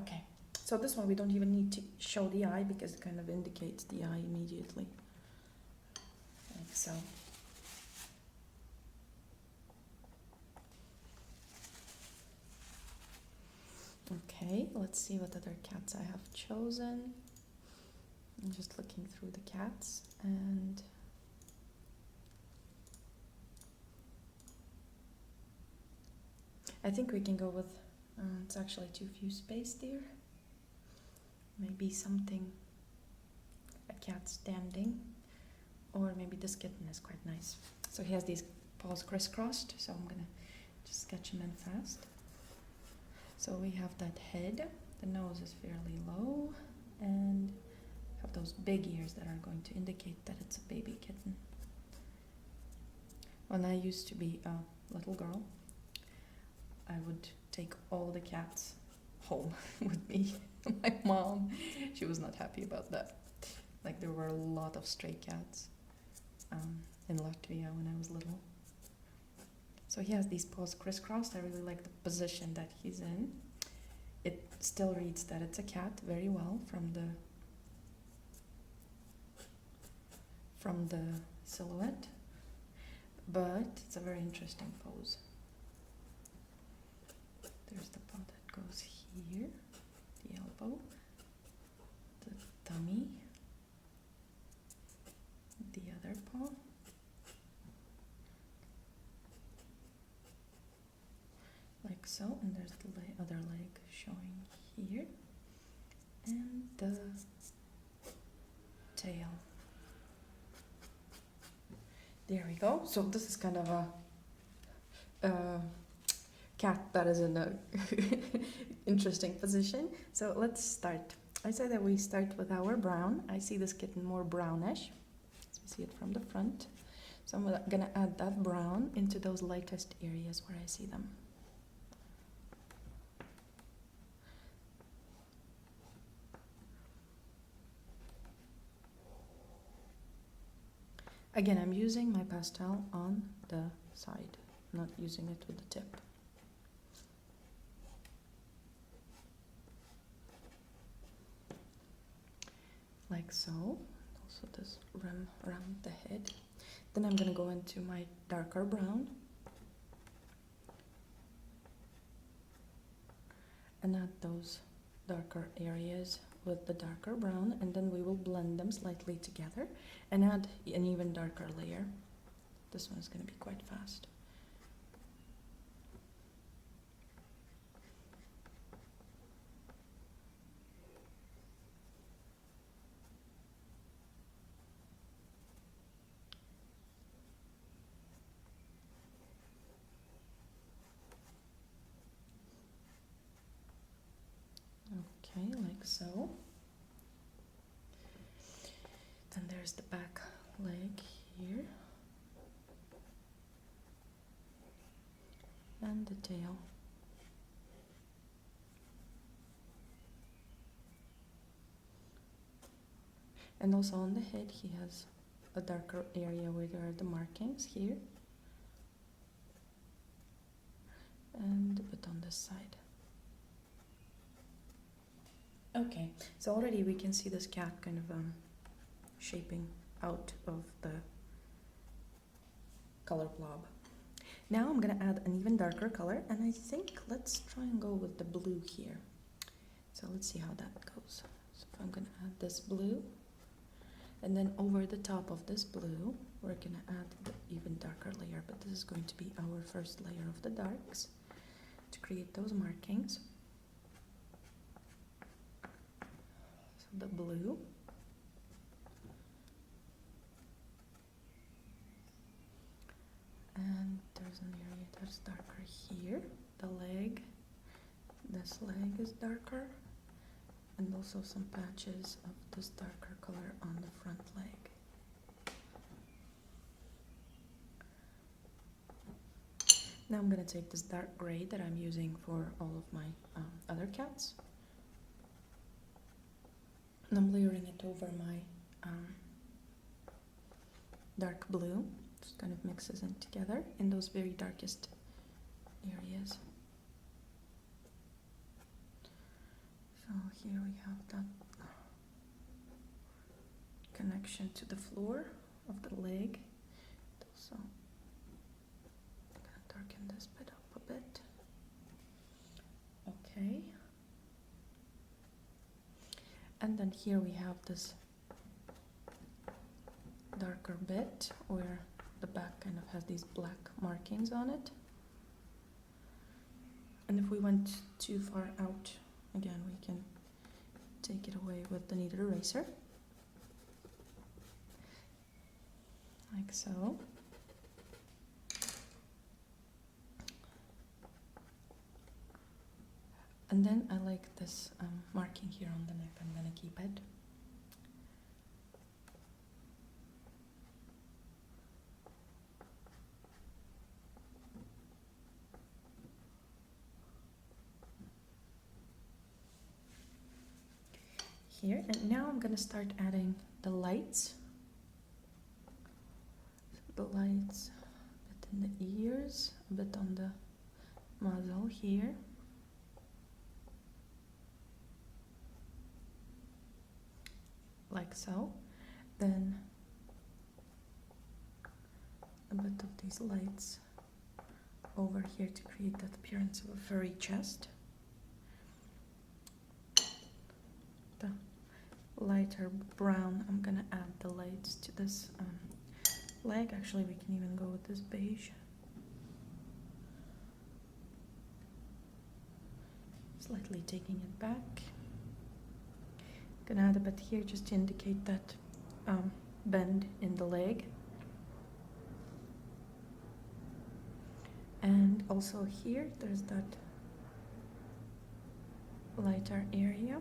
Okay, so this one we don't even need to show the eye because it kind of indicates the eye immediately. Like so. let's see what other cats I have chosen. I'm just looking through the cats, and I think we can go with, it's actually too few space there. Maybe something, a cat standing, or maybe this kitten is quite nice. So he has these paws crisscrossed, so I'm gonna just sketch him in fast. So we have that head, the nose is fairly low, and have those big ears that are going to indicate that it's a baby kitten. When I used to be a little girl, I would take all the cats home with me. My mom, she was not happy about that. Like, there were a lot of stray cats in Latvia when I was little. So he has these paws crisscrossed. I really like the position that he's in. It still reads that it's a cat very well from the silhouette, but it's a very interesting pose. There's the paw that goes here, the elbow, the tummy, the other paw, like so, and there's the other leg showing here, and the tail. There we go. So this is kind of a cat that is in a interesting position. So let's start. I say that we start with our brown. I see this kitten more brownish, as we see it from the front. So I'm gonna add that brown into those lightest areas where I see them. Again, I'm using my pastel on the side, not using it with the tip. Like so. Also this rim around the head. Then I'm gonna go into my darker brown and add those darker areas with the darker brown, and then we will blend them slightly together and add an even darker layer. This one is going to be quite fast. Okay, like so. Then there's the back leg here. And the tail. And also on the head he has a darker area where there are the markings here. And a bit on this side. Okay, so already we can see this cat kind of shaping out of the color blob. Now I'm gonna add an even darker color, and I think let's try and go with the blue here. So let's see how that goes. So if I'm gonna add this blue, and then over the top of this blue, we're gonna add the even darker layer, but this is going to be our first layer of the darks to create those markings. So the blue. And there's an area that's darker here, the leg, this leg is darker, and also some patches of this darker color on the front leg. Now I'm going to take this dark gray that I'm using for all of my other cats, and I'm layering it over my dark blue. Just kind of mixes in together in those very darkest areas. So here we have that connection to the floor of the leg. So I'm gonna darken this bit up a bit. Okay. here we have this darker bit where the back kind of has these black markings on it. And if we went too far out, again, we can take it away with the kneaded eraser. Like so. And then I like this marking here on the neck. I'm gonna keep it. Here, and now I'm gonna start adding the lights. The lights a bit in the ears, a bit on the muzzle here. Like so. Then a bit of these lights over here to create that appearance of a furry chest. The lighter brown, I'm gonna add the lights to this leg. Actually, we can even go with this beige. Slightly taking it back. Gonna add a bit here just to indicate that bend in the leg. And also here, there's that lighter area.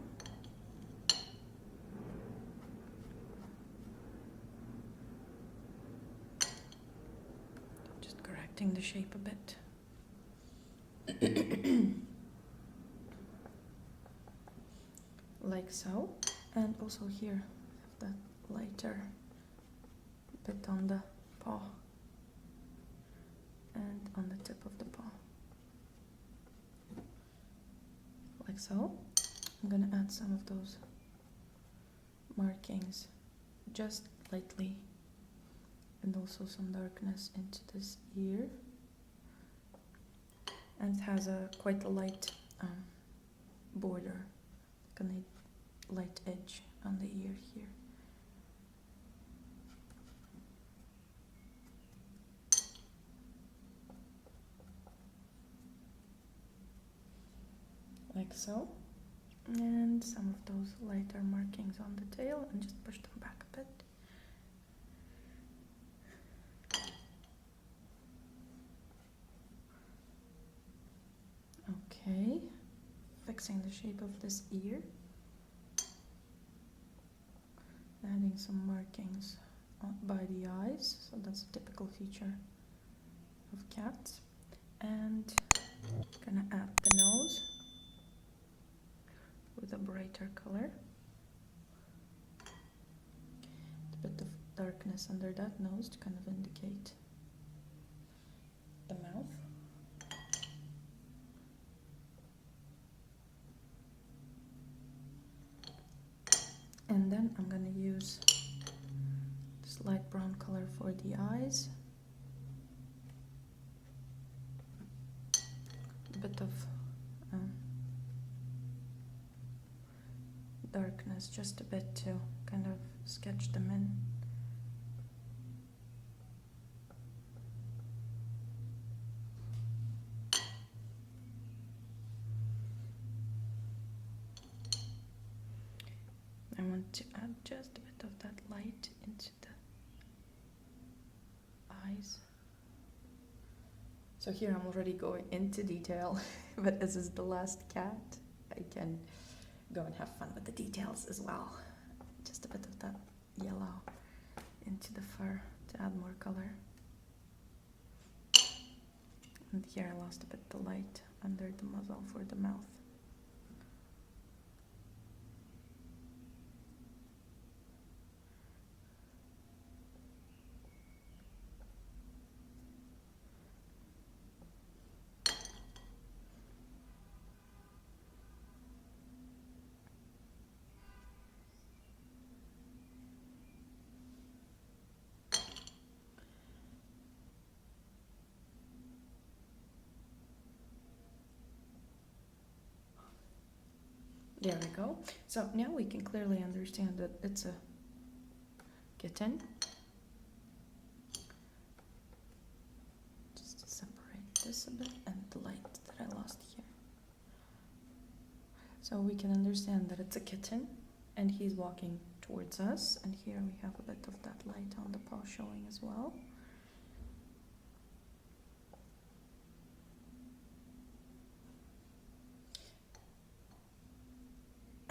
Just correcting the shape a bit. Like so. And also here, have that lighter bit on the paw and on the tip of the paw. Like so. I'm gonna add some of those markings just lightly, and also some darkness into this ear. And it has quite a light border, like a light edge on the ear here. Like so. And some of those lighter markings on the tail, and just push them back a bit. Okay, fixing the shape of this ear. Adding some markings by the eyes, so that's a typical feature of cats. And gonna add the nose with a brighter color. A bit of darkness under that nose to kind of indicate the mouth. And then I'm gonna use this light brown color for the eyes. A bit of darkness, just a bit to kind of sketch them in. I want to add just a bit of that light into the eyes. So here I'm already going into detail, but as is the last cat, I can go and have fun with the details as well. Just a bit of that yellow into the fur to add more color. And here I lost a bit the light under the muzzle for the mouth. There we go. So now we can clearly understand that it's a kitten. Just to separate this a bit and the light that I lost here. So we can understand that it's a kitten and he's walking towards us, and here we have a bit of that light on the paw showing as well.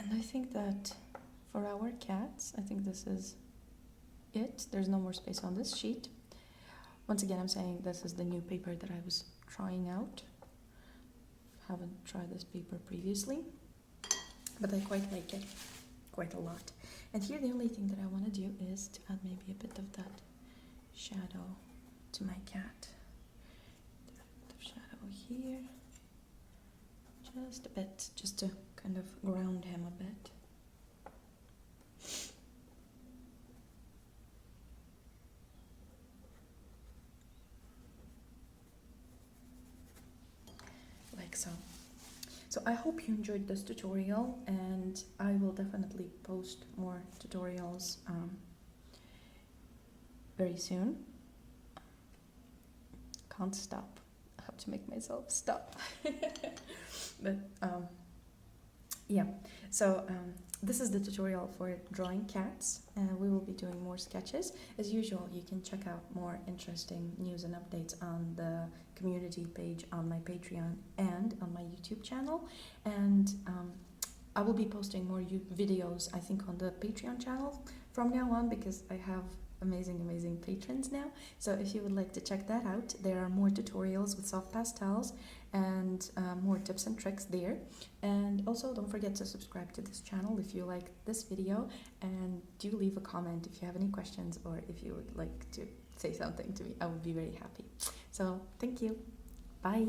And I think that for our cats, I think this is it. There's no more space on this sheet. Once again, I'm saying this is the new paper that I was trying out. Haven't tried this paper previously, but I quite like it, quite a lot. And here the only thing that I want to do is to add maybe a bit of that shadow to my cat. A bit of shadow here, just a bit, just to kind of ground him a bit. Like so. So I hope you enjoyed this tutorial, and I will definitely post more tutorials very soon. Can't stop. I have to make myself stop. But yeah, so this is the tutorial for drawing cats, and we will be doing more sketches. As usual, you can check out more interesting news and updates on the community page on my Patreon and on my YouTube channel. And I will be posting more videos, I think, on the Patreon channel from now on, because I have amazing patrons now. So if you would like to check that out, there are more tutorials with soft pastels and more tips and tricks there. And also don't forget to subscribe to this channel if you like this video, and do leave a comment if you have any questions or if you would like to say something to me. I would be very happy. So thank you. Bye.